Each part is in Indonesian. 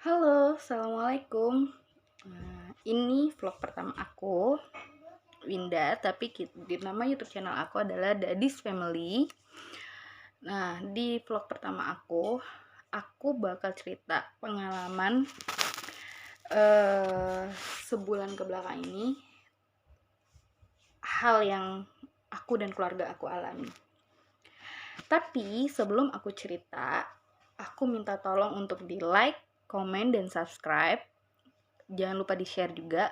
Halo, assalamualaikum. Ini vlog pertama aku, Winda. Tapi di nama YouTube channel aku adalah Dadis Family. Nah, di vlog pertama aku bakal cerita pengalaman eh, sebulan ke belakang ini, hal yang aku dan keluarga aku alami. Tapi sebelum aku cerita, aku minta tolong untuk di like, komen, dan subscribe. Jangan lupa di share juga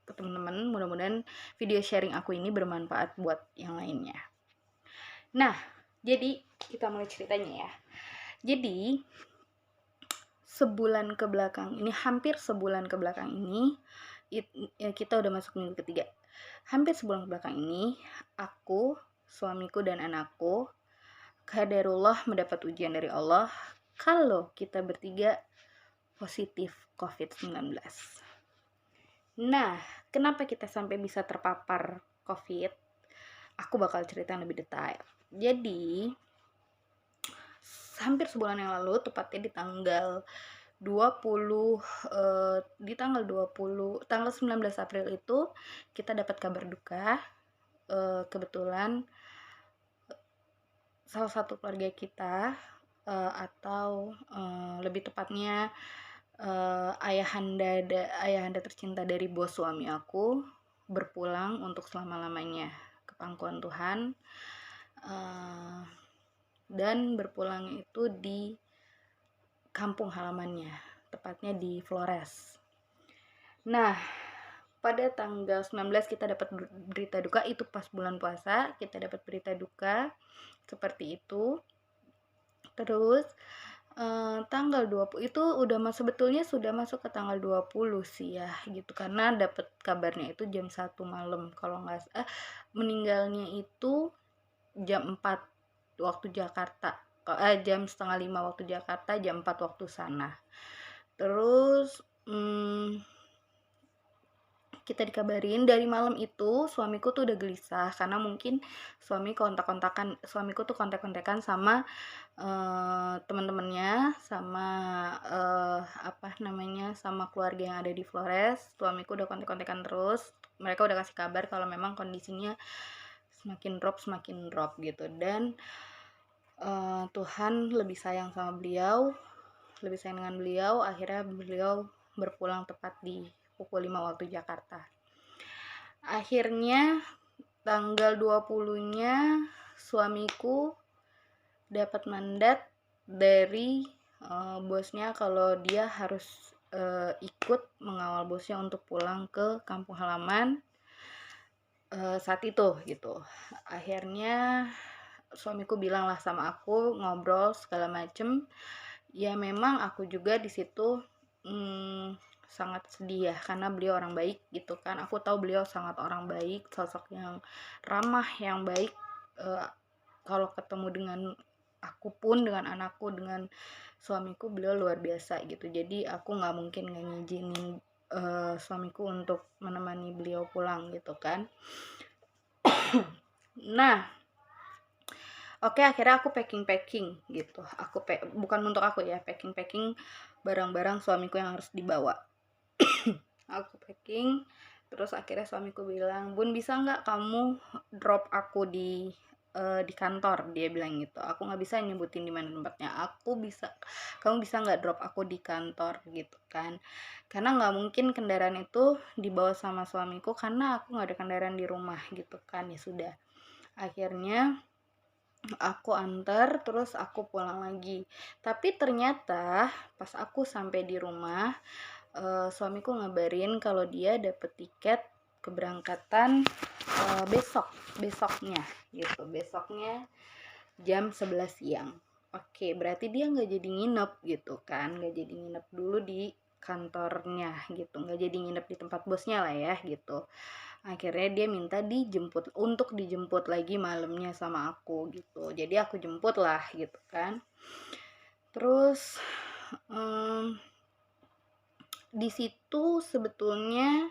ke teman-teman. Mudah-mudahan video sharing aku ini bermanfaat buat yang lainnya. Nah, jadi kita mulai ceritanya ya. Jadi sebulan ke belakang ini, hampir sebulan ke belakang ini, kita udah masuk minggu ketiga. Hampir sebulan ke belakang ini, aku, suamiku, dan anakku qadarullah mendapat ujian dari Allah kalau kita bertiga positif COVID-19. Nah, kenapa kita sampai bisa terpapar COVID? Aku bakal cerita lebih detail. Jadi, hampir sebulan yang lalu, tepatnya di tanggal 20 tanggal 19 April itu kita dapat kabar duka. Kebetulan salah satu keluarga kita, atau lebih tepatnya ayahanda tercinta dari bos suami aku berpulang untuk selama-lamanya ke pangkuan Tuhan, dan berpulang itu di kampung halamannya, tepatnya di Flores. Nah, pada tanggal 19 kita dapat berita duka, itu pas bulan puasa, kita dapat berita duka seperti itu. Terus tanggal 20 itu sebetulnya sudah masuk ke tanggal 20 sih ya gitu, karena dapat kabarnya itu jam 1 malam kalau nggak meninggalnya itu jam 4 waktu Jakarta, jam setengah 5 waktu Jakarta, jam 4 waktu sana. Terus kita dikabarin dari malam itu. Suamiku tuh udah gelisah karena mungkin suamiku tuh kontak-kontakan sama teman-temannya, sama sama keluarga yang ada di Flores. Suamiku udah kontak-kontakan terus, mereka udah kasih kabar kalau memang kondisinya semakin drop gitu. Dan Tuhan lebih sayang sama beliau, lebih sayang dengan beliau. Akhirnya beliau berpulang tepat di pukul 5 waktu Jakarta. Akhirnya tanggal 20-nya suamiku dapat mandat dari bosnya kalau dia harus ikut mengawal bosnya untuk pulang ke kampung halaman saat itu gitu. Akhirnya suamiku bilang lah sama aku, ngobrol segala macem. Ya memang aku juga di situ sangat sedih ya, karena beliau orang baik gitu kan. Aku tahu beliau sangat orang baik, sosok yang ramah, yang baik. Kalau ketemu dengan aku pun, dengan anakku, dengan suamiku, beliau luar biasa gitu. Jadi aku nggak mungkin nggak ngizinin suamiku untuk menemani beliau pulang gitu kan. Nah, oke, akhirnya aku packing gitu. Bukan untuk aku ya, packing barang-barang suamiku yang harus dibawa. Aku packing, terus akhirnya suamiku bilang, "Bun, bisa nggak kamu drop aku di kantor?" Dia bilang gitu. Aku nggak bisa nyebutin di mana tempatnya. Kamu bisa nggak drop aku di kantor gitu kan? Karena nggak mungkin kendaraan itu dibawa sama suamiku, karena aku nggak ada kendaraan di rumah gitu kan. Ya sudah. Akhirnya aku antar, terus aku pulang lagi. Tapi ternyata pas aku sampai di rumah, suamiku ngabarin kalau dia dapet tiket keberangkatan besoknya gitu. Besoknya jam 11 siang. Oke, berarti dia nggak jadi nginep gitu kan, nggak jadi nginep dulu di kantornya gitu, nggak jadi nginep di tempat bosnya lah ya gitu. Akhirnya dia minta dijemput lagi malamnya sama aku gitu. Jadi aku jemput lah gitu kan. Terus di situ sebetulnya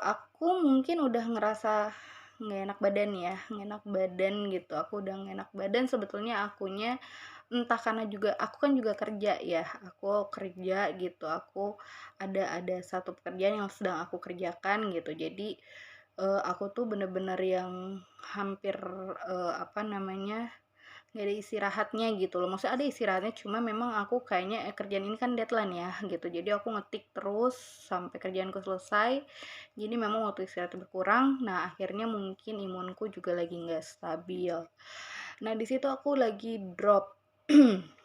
aku mungkin udah ngerasa nggak enak badan ya, nggak enak badan gitu, aku udah nggak enak badan. Sebetulnya akunya entah karena juga aku kan juga kerja ya, aku kerja gitu, aku ada satu pekerjaan yang sedang aku kerjakan gitu. Jadi aku tuh bener-bener yang hampir apa namanya, nggak ada istirahatnya gitu loh. Maksudnya ada istirahatnya, cuma memang aku kayaknya kerjaan ini kan deadline ya gitu, jadi aku ngetik terus sampai kerjaanku selesai. Jadi memang waktu istirahat berkurang. Nah, akhirnya mungkin imunku juga lagi nggak stabil. Nah, di situ aku lagi drop.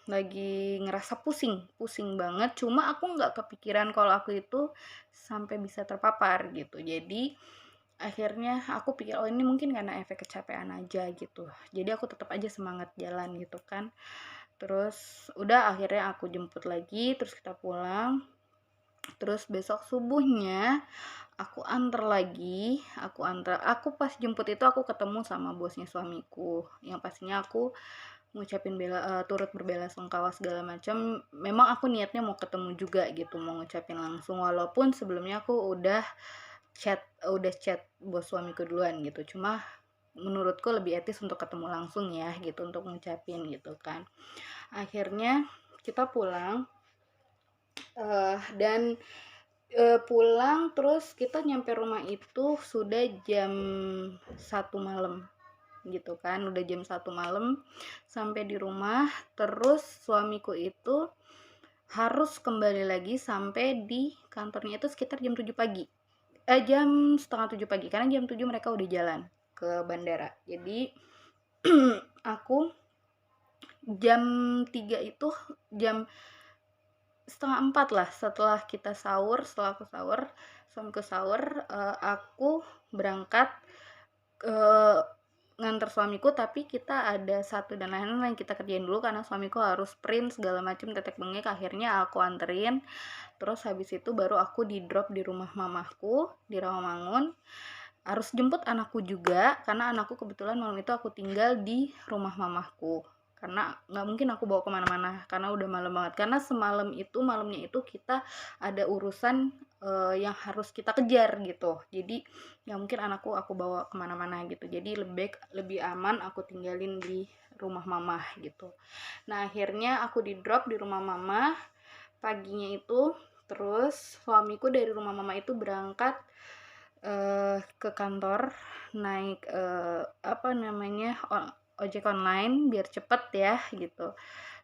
Lagi ngerasa pusing, pusing banget, cuma aku nggak kepikiran kalau aku itu sampai bisa terpapar gitu. Jadi akhirnya aku pikir, oh ini mungkin karena efek kecapean aja gitu. Jadi aku tetap aja semangat jalan gitu kan. Terus udah akhirnya aku jemput lagi, terus kita pulang. Terus besok subuhnya aku antar lagi, aku pas jemput itu aku ketemu sama bosnya suamiku. Yang pastinya aku ngucapin turut berbelasungkawa segala macam. Memang aku niatnya mau ketemu juga gitu, mau ngucapin langsung, walaupun sebelumnya aku udah chat bos suamiku duluan gitu. Cuma menurutku lebih etis untuk ketemu langsung ya gitu, untuk ngucapin gitu kan. Akhirnya kita pulang, dan pulang terus kita nyampe rumah itu sudah jam 1 malam gitu kan, udah jam 1 malam sampai di rumah. Terus suamiku itu harus kembali lagi sampai di kantornya itu sekitar jam 7 pagi, jam setengah 7 pagi, karena jam 7 mereka udah jalan ke bandara. Jadi aku jam 3 itu, jam setengah 4 lah, setelah aku sahur, suamiku sahur, aku berangkat nganter suamiku. Tapi kita ada satu dan lain-lain yang kita kerjain dulu karena suamiku harus print segala macam, tetek bengek. Akhirnya aku anterin, terus habis itu baru aku di drop di rumah mamaku di Rawamangun. Harus jemput anakku juga karena anakku kebetulan malam itu aku tinggal di rumah mamaku, karena nggak mungkin aku bawa kemana-mana karena udah malam banget. Karena malamnya itu kita ada urusan yang harus kita kejar gitu. Jadi nggak mungkin anakku aku bawa kemana-mana gitu. Jadi lebih aman aku tinggalin di rumah mama gitu. Nah, akhirnya aku di drop di rumah mama paginya itu. Terus suamiku dari rumah mama itu berangkat ke kantor naik apa namanya, ojek online biar cepet ya gitu.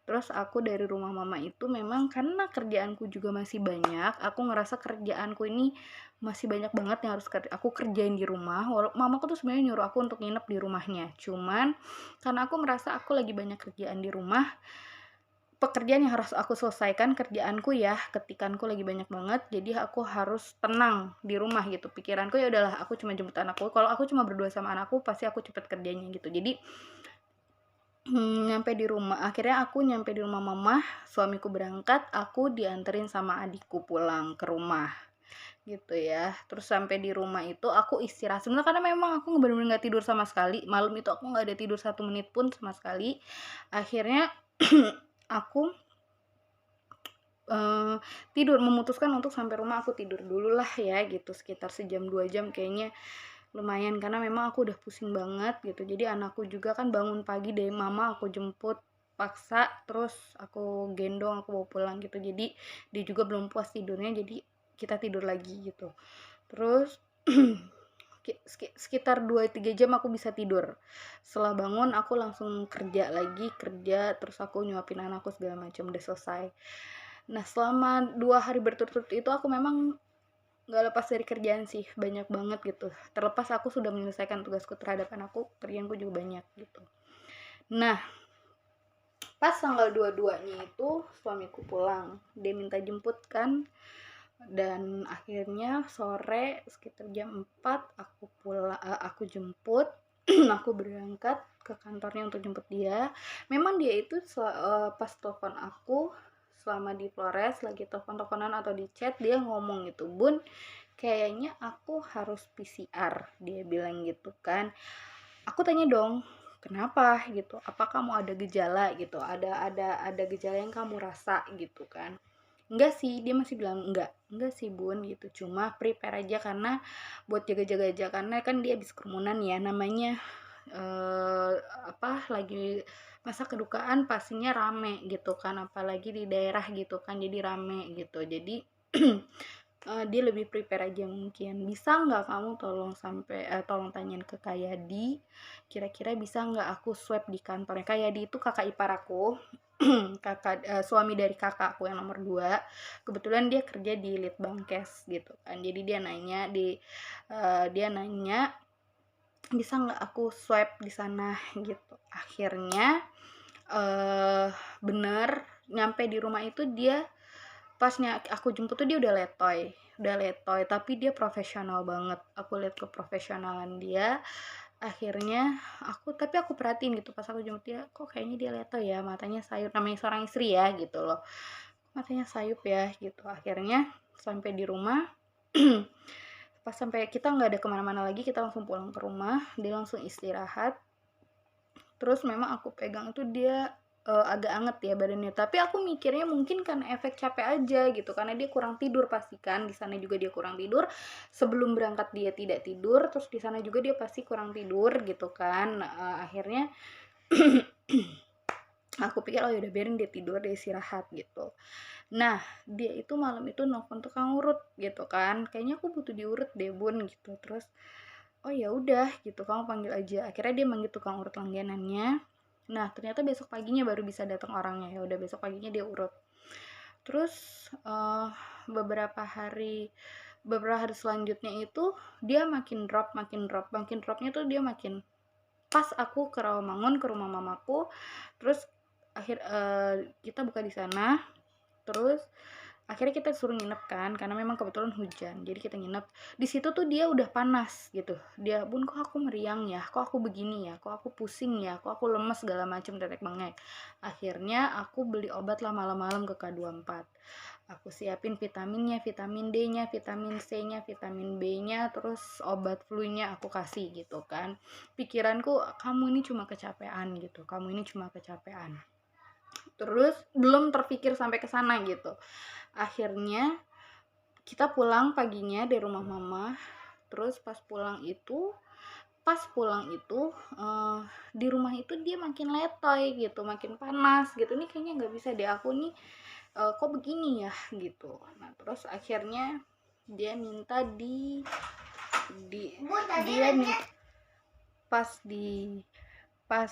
Terus aku dari rumah mama itu memang karena kerjaanku juga masih banyak, aku ngerasa kerjaanku ini masih banyak banget yang harus aku kerjain di rumah. Mamaku tuh sebenarnya nyuruh aku untuk nginep di rumahnya, cuman karena aku merasa aku lagi banyak kerjaan di rumah, pekerjaan yang harus aku selesaikan, kerjaanku ya, ketikanku lagi banyak banget, jadi aku harus tenang di rumah gitu. Pikiranku ya udahlah, aku cuma jemput anakku, kalau aku cuma berdua sama anakku pasti aku cepet kerjanya gitu. Jadi nyampe di rumah, akhirnya aku nyampe di rumah mama, suamiku berangkat, aku dianterin sama adikku pulang ke rumah gitu ya. Terus sampai di rumah itu aku istirahat sebentar karena memang aku bener-bener nggak tidur sama sekali. Malam itu aku nggak ada tidur 1 menit pun sama sekali. Akhirnya aku memutuskan untuk sampai rumah aku tidur dulu lah ya gitu, sekitar sejam 2 jam kayaknya lumayan, karena memang aku udah pusing banget gitu. Jadi anakku juga kan bangun pagi deh, mama aku jemput paksa, terus aku gendong, aku bawa pulang gitu. Jadi dia juga belum puas tidurnya, jadi kita tidur lagi gitu. Terus sekitar 2-3 jam aku bisa tidur. Setelah bangun aku langsung kerja lagi, terus aku nyuapin anakku segala macam, udah selesai. Nah, selama 2 hari berturut-turut itu aku memang nggak lepas dari kerjaan sih, banyak banget gitu. Terlepas aku sudah menyelesaikan tugasku terhadap anakku, kerjaanku juga banyak gitu. Nah, pas tanggal 22-nya itu suamiku pulang, dia minta jemput kan, dan akhirnya sore sekitar jam 4 aku jemput. Aku berangkat ke kantornya untuk jemput dia. Memang dia itu pas telepon aku selama di Flores, lagi telepon-teleponan atau di chat, dia ngomong gitu, "Bun, kayaknya aku harus PCR," dia bilang gitu kan. Aku tanya dong, "Kenapa?" gitu. "Apa kamu ada gejala gitu? Ada gejala yang kamu rasa?" gitu kan. enggak sih, dia masih bilang enggak sih bun gitu, cuma prepare aja karena buat jaga-jaga aja, karena kan dia habis kerumunan ya, namanya lagi masa kedukaan pastinya rame gitu kan, apalagi di daerah gitu kan, jadi rame gitu. Jadi dia lebih prepare aja mungkin. Bisa nggak kamu tolong tanyain ke Kak Yadi, kira-kira bisa nggak aku swab di kantornya. Kak Yadi itu kakak ipar aku, suami dari kakakku yang nomor 2. Kebetulan dia kerja di Litbangkes gitu kan. Jadi dia nanya bisa nggak aku swab di sana gitu. Akhirnya bener nyampe di rumah itu dia, pasnya aku jemput tuh dia udah letoy tapi dia profesional banget. Aku lihat keprofesionalan dia. Akhirnya aku perhatiin gitu pas aku jemput dia, kok kayaknya dia letoy ya, matanya sayup, namanya seorang istri ya gitu loh, matanya sayup ya gitu. Akhirnya sampai di rumah, pas sampai kita nggak ada kemana-mana lagi, kita langsung pulang ke rumah, dia langsung istirahat. Terus memang aku pegang itu dia agak anget ya badannya, tapi aku mikirnya mungkin karena efek capek aja gitu, karena dia kurang tidur pastikan, di sana juga dia kurang tidur, sebelum berangkat dia tidak tidur, terus di sana juga dia pasti kurang tidur gitu kan. Akhirnya aku pikir oh yaudah biarin dia tidur, dia istirahat gitu. Nah dia itu malam itu nelfon tukang urut gitu kan, kayaknya aku butuh diurut deh bun gitu. Terus oh ya udah gitu, kamu panggil aja. Akhirnya dia manggil tukang urut langganannya. Nah ternyata besok paginya baru bisa datang orangnya. Ya udah besok paginya dia urut. Terus beberapa hari selanjutnya itu dia makin dropnya tuh dia makin, pas aku ke Rawamangun ke rumah mamaku. Terus kita buka di sana. Terus akhirnya kita suruh nginep kan, karena memang kebetulan hujan, jadi kita nginep di situ. Tuh dia udah panas gitu, dia bun kok aku meriang ya, kok aku begini ya, kok aku pusing ya, kok aku lemes segala macam tetek bengek. Akhirnya aku beli obat lah malam-malam ke K24, aku siapin vitaminnya, vitamin D nya, vitamin C nya, vitamin B nya, terus obat flu nya aku kasih gitu kan. Pikiranku kamu ini cuma kecapean gitu, kamu ini cuma kecapean. Terus belum terpikir sampai ke sana gitu. Akhirnya kita pulang paginya dari rumah mama. Terus pas pulang itu di rumah itu dia makin letoy gitu, makin panas gitu. Ini kayaknya nggak bisa deh aku nih, kok begini ya gitu. Nah terus akhirnya dia minta dia nih pas di pas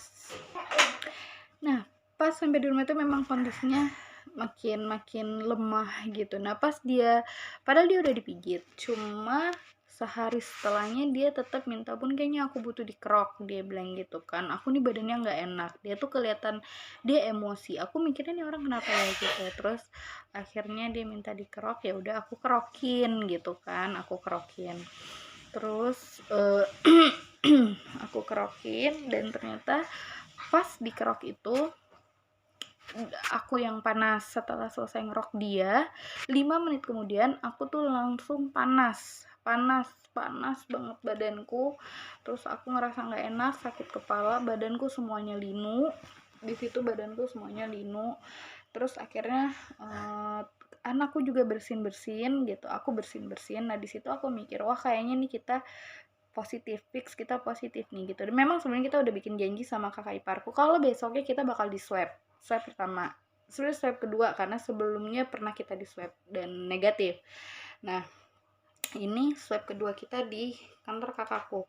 nah pas sampai di rumah itu memang kondisinya makin lemah gitu. Nah pas padahal dia udah dipijit, cuma sehari setelahnya dia tetap minta bun kayaknya aku butuh dikerok, dia bilang gitu kan. Aku nih badannya nggak enak, dia tuh kelihatan dia emosi. Aku mikirnya nih orang kenapa ya gitu. Terus akhirnya dia minta dikerok, ya udah aku kerokin gitu kan, aku kerokin. Terus aku kerokin, dan ternyata pas dikerok itu aku yang panas. Setelah selesai ngerok dia 5 menit kemudian aku tuh langsung panas banget badanku. Terus aku ngerasa nggak enak, sakit kepala, badanku semuanya linu. Di situ badanku semuanya linu. Terus akhirnya anakku juga bersin gitu, aku bersin. Nah di situ aku mikir wah kayaknya nih kita positif nih gitu. Dan memang sebenarnya kita udah bikin janji sama kakak iparku kalau besoknya kita bakal di swab pertama, sebenarnya swab kedua, karena sebelumnya pernah kita di swab dan negatif. Nah ini swab kedua kita di kantor kakakku.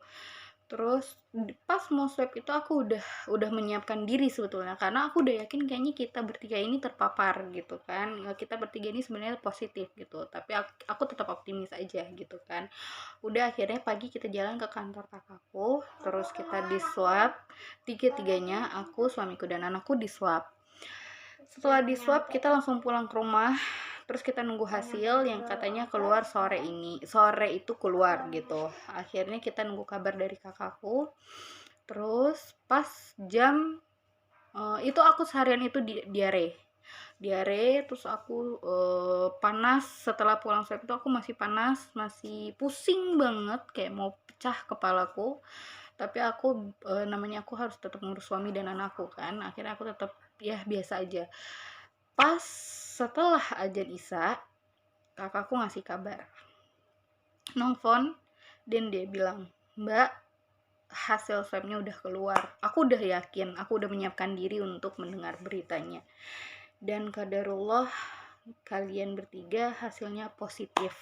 Terus pas mau swab itu aku udah menyiapkan diri sebetulnya, karena aku udah yakin kayaknya kita bertiga ini terpapar gitu kan, kita bertiga ini sebenarnya positif gitu, tapi aku tetap optimis aja gitu kan. Udah akhirnya pagi kita jalan ke kantor kakakku, terus kita di swab, tiga-tiganya, aku, suamiku, dan anakku di swab. Setelah di swab kita langsung pulang ke rumah. Terus kita nunggu hasil yang katanya keluar sore itu keluar gitu. Akhirnya kita nunggu kabar dari kakakku. Terus pas jam itu aku seharian itu diare. Terus aku panas. Setelah pulang swab itu aku masih panas, masih pusing banget, kayak mau pecah kepalaku. Tapi aku namanya aku harus tetap ngurus suami dan anakku kan. Akhirnya aku tetap ya biasa aja. Pas setelah azan isya kakakku ngasih kabar, nelfon, dan dia bilang, Mbak, hasil swabnya udah keluar. Aku udah yakin, aku udah menyiapkan diri untuk mendengar beritanya. Dan qadarullah, kalian bertiga hasilnya positif.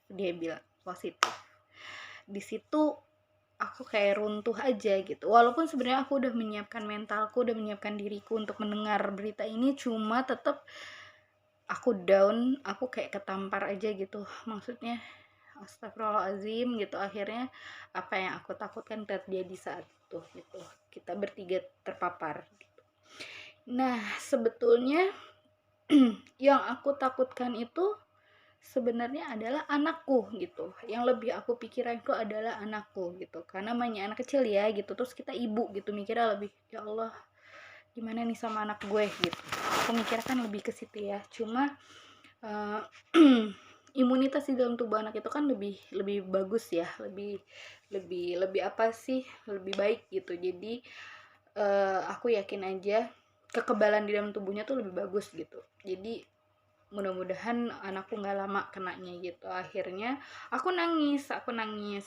Dia bilang positif. Di situ aku kayak runtuh aja gitu. Walaupun sebenarnya aku udah menyiapkan mentalku, udah menyiapkan diriku untuk mendengar berita ini, cuma tetap aku down, aku kayak ketampar aja gitu. Maksudnya astagfirullahaladzim gitu. Akhirnya apa yang aku takutkan terjadi saat itu gitu. Kita bertiga terpapar gitu. Nah, sebetulnya yang aku takutkan itu sebenarnya adalah anakku gitu. Yang lebih aku pikirkan itu adalah anakku gitu. Karena namanya anak kecil ya gitu. Terus kita ibu gitu, mikirnya lebih, ya Allah, gimana nih sama anak gue gitu. Aku mikirkan lebih ke situ ya. Cuma imunitas di dalam tubuh anak itu kan lebih bagus ya, lebih apa sih, lebih baik gitu. Jadi aku yakin aja kekebalan di dalam tubuhnya tuh lebih bagus gitu. Jadi mudah-mudahan anakku nggak lama kenanya gitu. Akhirnya aku nangis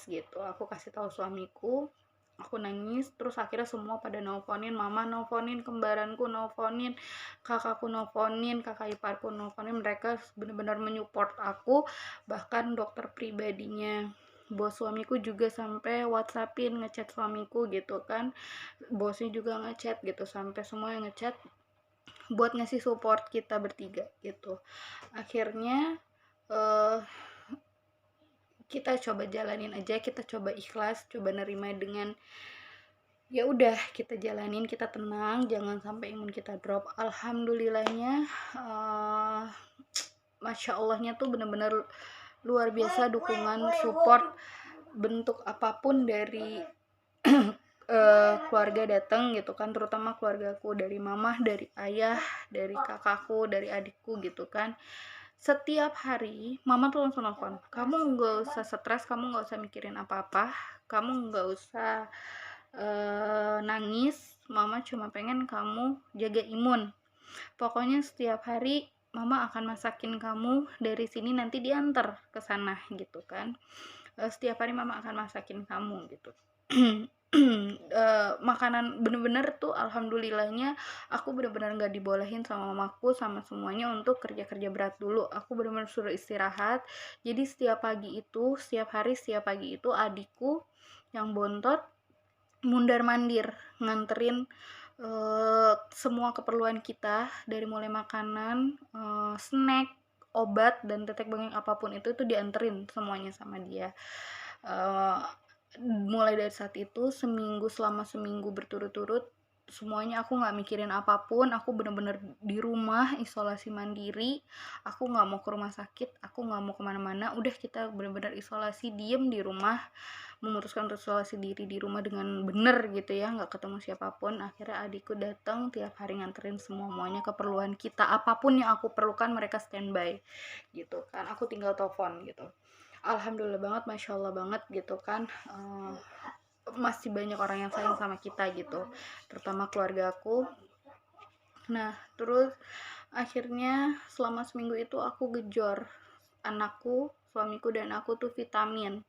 gitu. Aku kasih tahu suamiku, aku nangis. Terus akhirnya semua pada nelfonin, mama nelfonin, kembaranku nelfonin, kakakku nelfonin, kakak iparku nelfonin. Mereka benar-benar menyupport aku. Bahkan dokter pribadinya bos suamiku juga sampai WhatsAppin, ngechat suamiku gitu kan. Bosnya juga ngechat gitu, sampai semua yang ngechat buat ngasih support kita bertiga gitu. Akhirnya kita coba jalanin aja, kita coba ikhlas, coba nerima dengan ya udah, kita jalanin, kita tenang, jangan sampai imun kita drop. Alhamdulillahnya masya Allahnya tuh bener-bener luar biasa dukungan, support, bentuk apapun dari keluarga datang gitu kan, terutama keluargaku, dari mama, dari ayah, dari kakakku, dari adikku gitu kan. Setiap hari mama tuh langsung nelfon, kamu nggak usah stres, kamu nggak usah mikirin apa-apa, kamu nggak usah nangis, mama cuma pengen kamu jaga imun. Pokoknya setiap hari mama akan masakin kamu, dari sini nanti diantar ke sana gitu kan. Setiap hari mama akan masakin kamu gitu. Makanan bener-bener tuh alhamdulillahnya aku bener-bener gak dibolehin sama mamaku sama semuanya untuk kerja-kerja berat dulu. Aku bener-bener suruh istirahat. Jadi setiap hari setiap pagi itu adikku yang bontot mundar mandir nganterin semua keperluan kita, dari mulai makanan, snack, obat, dan tetek bengek apapun itu dianterin semuanya sama dia. Mulai dari saat itu selama seminggu berturut-turut semuanya aku nggak mikirin apapun. Aku bener-bener di rumah isolasi mandiri, aku nggak mau ke rumah sakit, aku nggak mau kemana-mana. Udah, kita bener-bener isolasi, diem di rumah, memutuskan untuk isolasi diri di rumah dengan bener gitu ya, nggak ketemu siapapun. Akhirnya adikku datang tiap hari nganterin semuanya keperluan kita, apapun yang aku perlukan mereka standby gitu kan. Aku tinggal telepon gitu. Alhamdulillah banget, masya Allah banget gitu kan. Masih banyak orang yang sayang sama kita gitu, terutama keluarga aku. Nah, terus akhirnya selama seminggu itu aku gejor anakku, suamiku, dan aku tuh vitamin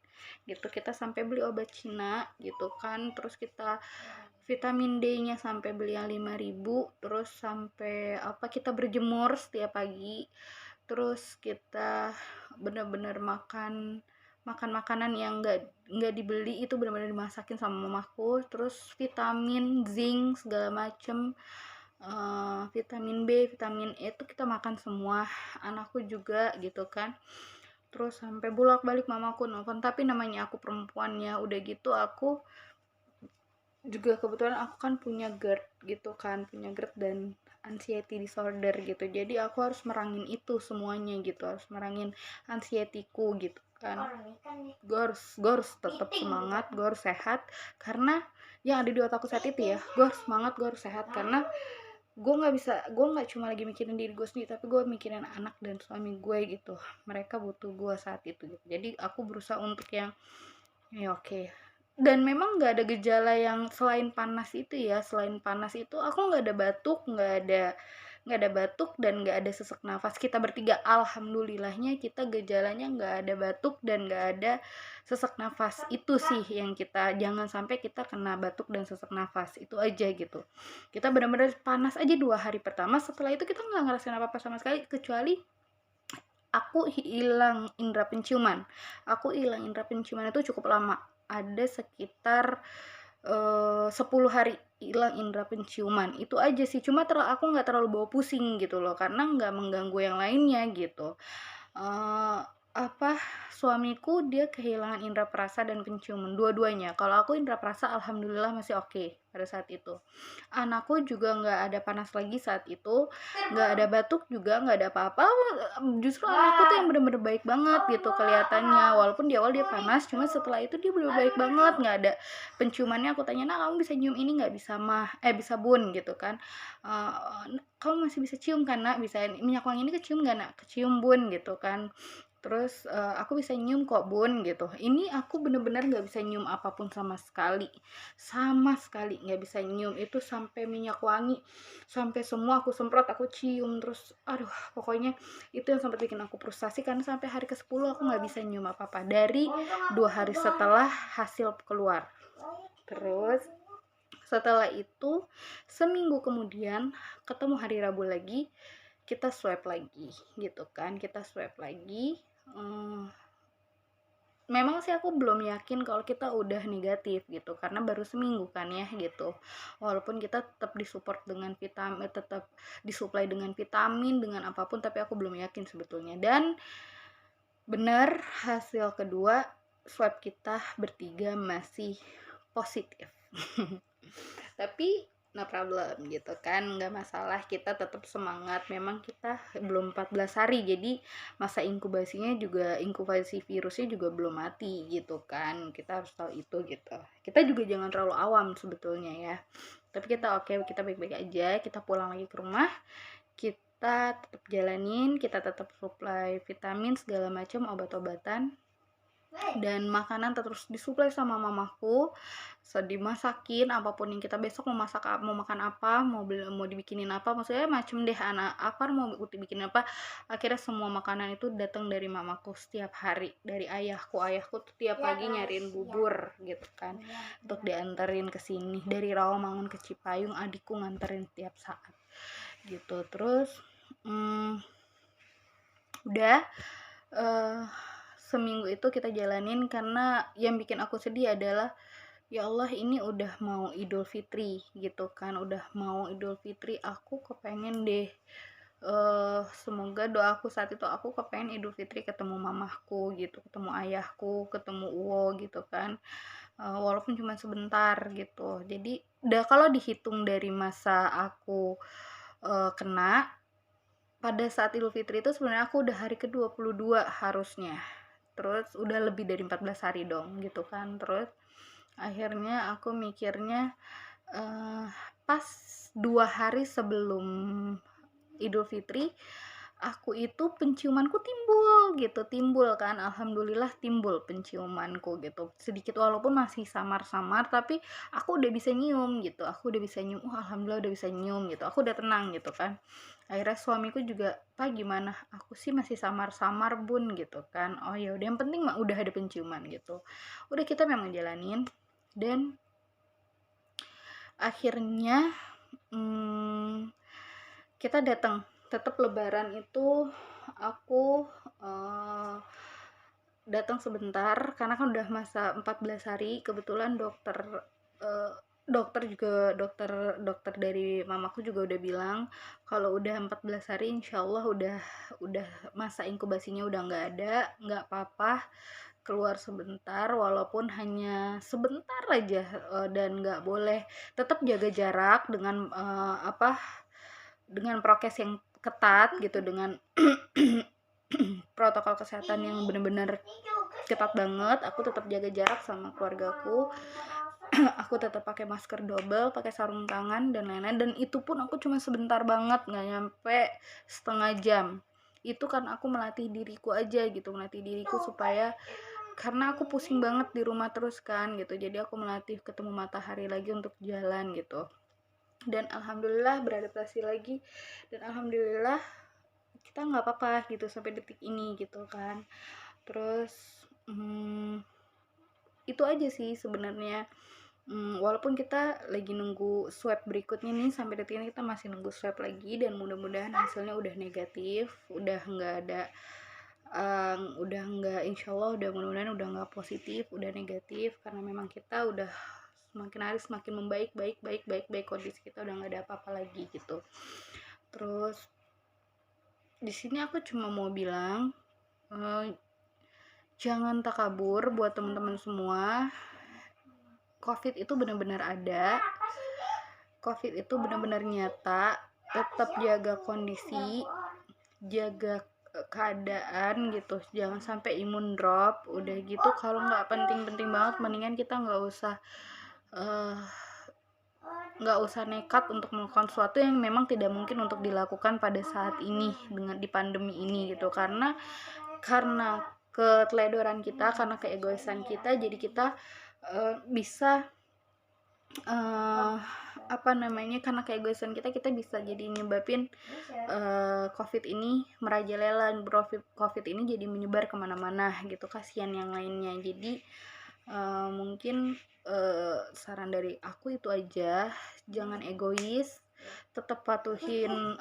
gitu. Kita sampai beli obat Cina gitu kan. Terus kita vitamin D-nya sampai beli yang 5.000. Terus sampai kita berjemur setiap pagi. Terus kita bener-bener makan makanan yang nggak dibeli, itu benar-benar dimasakin sama mamaku. Terus vitamin, zinc, segala macem, vitamin B, vitamin E itu kita makan semua, anakku juga gitu kan. Terus sampai bolak-balik mamaku nelfon, tapi namanya aku perempuan ya, udah gitu aku juga kebetulan aku kan punya GERD gitu kan, punya GERD dan anxiety disorder gitu. Jadi aku harus merangin itu semuanya gitu, harus merangin anxietyku gitu kan. Gue harus tetap semangat, gue harus sehat, karena yang ada di otakku saat itu ya, gue harus semangat, gue harus sehat, karena gue nggak cuma lagi mikirin diri gue sendiri, tapi gue mikirin anak dan suami gue gitu. Mereka butuh gue saat itu gitu. Jadi aku berusaha untuk yang ya oke. Dan memang nggak ada gejala yang selain panas itu ya. Selain panas itu aku nggak ada batuk, nggak ada nggak ada batuk dan nggak ada sesak nafas. Kita bertiga alhamdulillahnya kita gejalanya nggak ada batuk dan nggak ada sesak nafas. Itu sih yang kita, jangan sampai kita kena batuk dan sesak nafas, itu aja gitu. Kita benar-benar panas aja 2 hari pertama, setelah itu kita nggak ngerasain apa-apa sama sekali, kecuali aku hilang indera penciuman. Aku hilang indera penciuman itu cukup lama, ada sekitar 10 hari hilang indera penciuman. Itu aja sih, cuma aku nggak terlalu bawa pusing gitu loh, karena nggak mengganggu yang lainnya gitu. eh apa Suamiku dia kehilangan indera perasa dan penciuman dua-duanya. Kalau aku indera perasa alhamdulillah masih oke pada saat itu. Anakku juga nggak ada panas lagi saat itu, nggak ada batuk juga, nggak ada apa-apa. Justru anakku tuh yang bener-bener baik banget gitu kelihatannya, walaupun di awal dia panas, cuma setelah itu dia bener baik banget, nggak ada penciumannya. Aku tanya, nah kamu bisa nyium ini nggak? Bisa mah, bisa bun gitu kan. Kamu masih bisa cium kan nak, bisa minyak wangi ini kecium nggak nak? Kecium bun gitu kan. Terus aku bisa nyium kok bun gitu. Ini aku bener-bener nggak bisa nyium apapun sama sekali nggak bisa nyium. Itu sampai minyak wangi, sampai semua aku semprot, aku cium, terus aduh pokoknya itu yang sempat bikin aku frustasi, karena sampai hari ke-10 aku nggak bisa nyium apa-apa dari 2 hari setelah hasil keluar. Terus setelah itu seminggu kemudian ketemu hari Rabu lagi, kita swab lagi gitu kan, kita swab lagi. Memang sih aku belum yakin kalau kita udah negatif gitu, karena baru seminggu kan ya gitu. Walaupun kita tetap disupport dengan vitamin, tetap disuplai dengan vitamin, dengan apapun, tapi aku belum yakin sebetulnya. Dan benar, hasil kedua swab kita bertiga masih positif. Tapi no problem gitu kan, nggak masalah, kita tetap semangat. Memang kita belum 14 hari, jadi masa inkubasinya juga, inkubasi virusnya juga belum mati gitu kan, kita harus tahu itu gitu. Kita juga jangan terlalu awam sebetulnya ya, tapi kita oke, kita baik-baik aja. Kita pulang lagi ke rumah, kita tetap jalanin, kita tetap supply vitamin segala macam, obat-obatan, dan makanan terus disuplai sama mamaku. Dimasakin apapun yang kita besok mau masak, mau makan apa, mau dibikinin apa, maksudnya macem deh, anak apa mau dibikinin apa. Akhirnya semua makanan itu datang dari mamaku setiap hari, dari ayahku tuh tiap pagi nyariin bubur gitu kan, untuk dianterin ke sini. Dari Rawamangun ke Cipayung adikku nganterin tiap saat gitu. Terus udah seminggu itu kita jalanin, karena yang bikin aku sedih adalah ya Allah, ini udah mau Idul Fitri gitu kan, udah mau Idul Fitri, aku kepengen deh, semoga doaku saat itu, aku kepengen Idul Fitri ketemu mamahku gitu, ketemu ayahku, ketemu Uwo gitu kan, walaupun cuma sebentar gitu. Jadi udah, kalau dihitung dari masa aku kena, pada saat Idul Fitri itu sebenarnya aku udah hari ke-22 harusnya. Terus udah lebih dari 14 hari dong gitu kan. Terus akhirnya aku mikirnya pas 2 hari sebelum Idul Fitri, aku itu penciumanku timbul kan, alhamdulillah timbul penciumanku gitu, sedikit walaupun masih samar-samar, tapi aku udah bisa nyium gitu, alhamdulillah udah bisa nyium gitu, aku udah tenang gitu kan. Akhirnya suamiku juga, "Pak gimana?" "Aku sih masih samar-samar bun," gitu kan. "Oh ya udah, yang penting mah udah ada penciuman," gitu. Udah, kita memang jalanin, dan akhirnya kita datang, tetap lebaran itu aku datang sebentar, karena kan udah masa 14 hari. Kebetulan dokter dari mamaku juga udah bilang kalau udah 14 hari insyaallah udah masa inkubasinya udah nggak apa-apa, keluar sebentar walaupun hanya sebentar aja, dan nggak boleh, tetap jaga jarak dengan dengan prokes yang ketat gitu, dengan protokol kesehatan yang benar-benar ketat banget. Aku tetap jaga jarak sama keluargaku. Aku tetap pakai masker double, pakai sarung tangan dan lain-lain, dan itu pun aku cuma sebentar banget, nggak nyampe setengah jam. Itu kan aku melatih diriku aja gitu, melatih diriku supaya, karena aku pusing banget di rumah terus kan gitu, jadi aku melatih ketemu matahari lagi untuk jalan gitu. dan alhamdulillah beradaptasi lagi, dan alhamdulillah kita nggak apa-apa gitu sampai detik ini gitu kan. Terus itu aja sih sebenarnya. Walaupun kita lagi nunggu swab berikutnya nih, sampai detik ini kita masih nunggu swab lagi, dan mudah-mudahan hasilnya udah negatif, udah nggak ada udah nggak, insyaallah udah, mudah-mudahan udah nggak positif, udah negatif, karena memang kita udah semakin hari semakin membaik, baik, kondisi kita udah nggak ada apa-apa lagi gitu. Terus di sini aku cuma mau bilang, jangan takabur buat teman-teman semua. COVID itu benar-benar ada, COVID itu benar-benar nyata. Tetap jaga kondisi, jaga keadaan gitu, jangan sampai imun drop. Udah gitu kalau nggak penting-penting banget, mendingan kita nggak usah nekat untuk melakukan sesuatu yang memang tidak mungkin untuk dilakukan pada saat ini dengan di pandemi ini gitu, karena keteledoran kita, karena keegoisan kita, jadi kita bisa karena keegoisan kita bisa jadi nyebabin COVID ini merajalela, COVID ini jadi menyebar kemana-mana gitu, kasihan yang lainnya. Jadi mungkin saran dari aku itu aja, jangan egois, tetap patuhin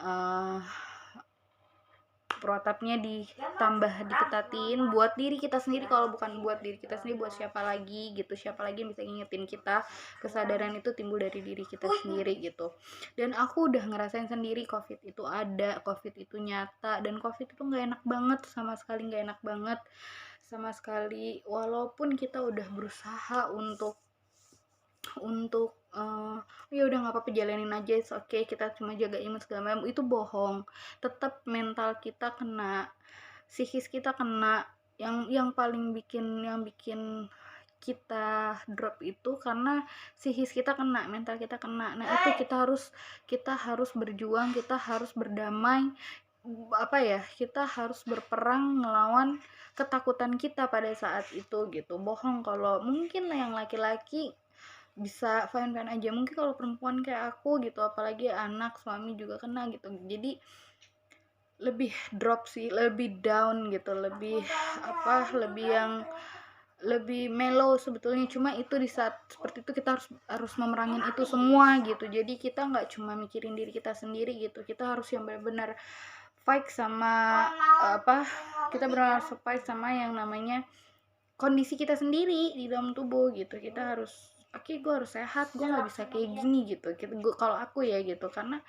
protapnya, diketatin buat diri kita sendiri. Kalau bukan buat diri kita sendiri, buat siapa lagi gitu, siapa lagi yang bisa ngingetin kita. Kesadaran itu timbul dari diri kita sendiri gitu. Dan aku udah ngerasain sendiri, COVID itu ada, COVID itu nyata, dan COVID itu nggak enak banget, sama sekali nggak enak banget sama sekali. Walaupun kita udah berusaha untuk ya udah nggak apa-apa, jalanin aja, oke, kita cuma jaga imun segala macam, itu bohong. Tetap mental kita kena, psikis kita kena. Yang paling bikin kita drop itu karena psikis kita kena, mental kita kena. Nah itu kita harus berjuang, kita harus berdamai, kita harus berperang ngelawan ketakutan kita pada saat itu gitu. Bohong kalau mungkin yang laki-laki bisa fine-fine aja, mungkin kalau perempuan kayak aku gitu, apalagi anak, suami juga kena gitu, jadi lebih drop sih, lebih down gitu, lebih mellow sebetulnya. Cuma itu di saat seperti itu kita harus memerangin itu semua gitu. Jadi kita nggak cuma mikirin diri kita sendiri gitu, kita harus yang benar-benar fight sama kita benar-benar fight sama yang namanya kondisi kita sendiri di dalam tubuh gitu. Kita harus gue harus sehat, gue nggak bisa kayak gini gitu. Kalau aku ya gitu, karena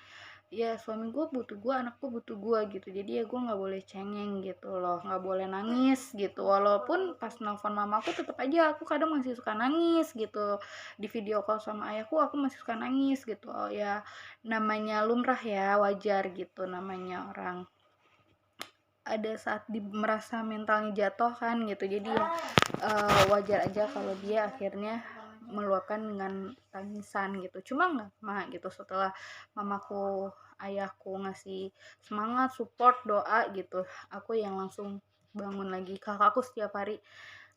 ya suami gue butuh gue, anak gue butuh gue gitu. Jadi ya gue nggak boleh cengeng gitu loh, nggak boleh nangis gitu. Walaupun pas nelfon mamaku tetap aja aku kadang masih suka nangis gitu. Di video call sama ayahku aku masih suka nangis gitu. Oh ya namanya lumrah ya, wajar gitu, namanya orang ada saat merasa mentalnya jatuh kan gitu. Jadi ya wajar aja kalau dia akhirnya meluapkan dengan tangisan gitu. Cuma nggak mah gitu, setelah mamaku, ayahku ngasih semangat, support, doa gitu, aku yang langsung bangun lagi. Kakakku setiap hari,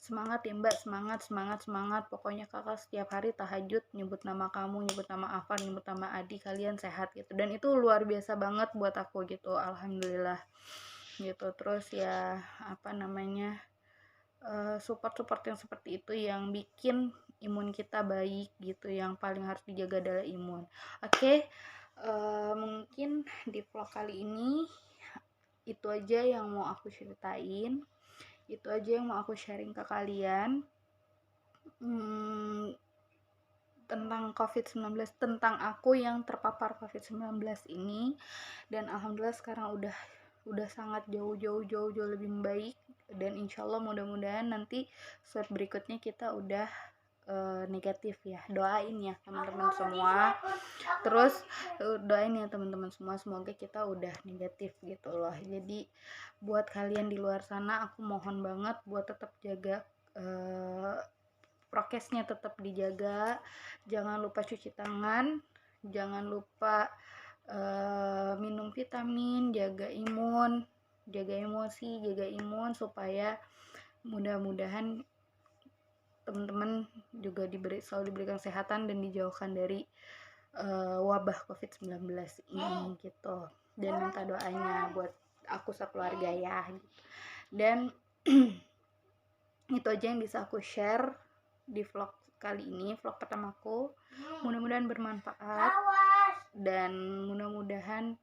semangat ya mbak, semangat, pokoknya kakak setiap hari tahajud nyebut nama kamu, nyebut nama Afan, nyebut nama Adi, kalian sehat gitu. Dan itu luar biasa banget buat aku gitu, alhamdulillah gitu. Terus ya support yang seperti itu yang bikin imun kita baik gitu. Yang paling harus dijaga adalah imun. Mungkin di vlog kali ini itu aja yang mau aku ceritain, itu aja yang mau aku sharing ke kalian tentang COVID-19, tentang aku yang terpapar COVID-19 ini. Dan alhamdulillah sekarang udah sangat jauh lebih membaik, dan insyaallah mudah-mudahan nanti swab berikutnya kita udah negatif ya. Doain ya teman-teman semua. Terus doain ya teman-teman semua, semoga kita udah negatif gitu loh. Jadi buat kalian di luar sana, aku mohon banget buat tetap jaga prokesnya, tetap dijaga. Jangan lupa cuci tangan, jangan lupa minum vitamin, jaga imun, jaga emosi, jaga imun, supaya mudah-mudahan teman-teman juga selalu diberikan kesehatan dan dijauhkan dari wabah COVID-19 ini gitu, dan minta doanya buat aku sekeluarga ya. Dan itu aja yang bisa aku share di vlog kali ini, vlog pertamaku. Mudah-mudahan bermanfaat, dan mudah-mudahan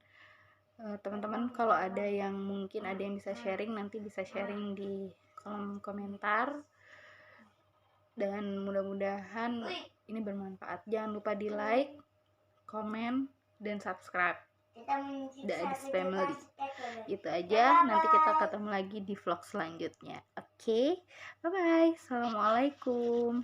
teman-teman kalau ada yang mungkin ada yang bisa sharing, nanti bisa sharing di kolom komentar. Dan mudah-mudahan ini bermanfaat. Jangan lupa di like, komen, dan subscribe The Adis Family. Itu aja, nanti kita ketemu lagi di vlog selanjutnya. Oke, bye bye. Assalamualaikum.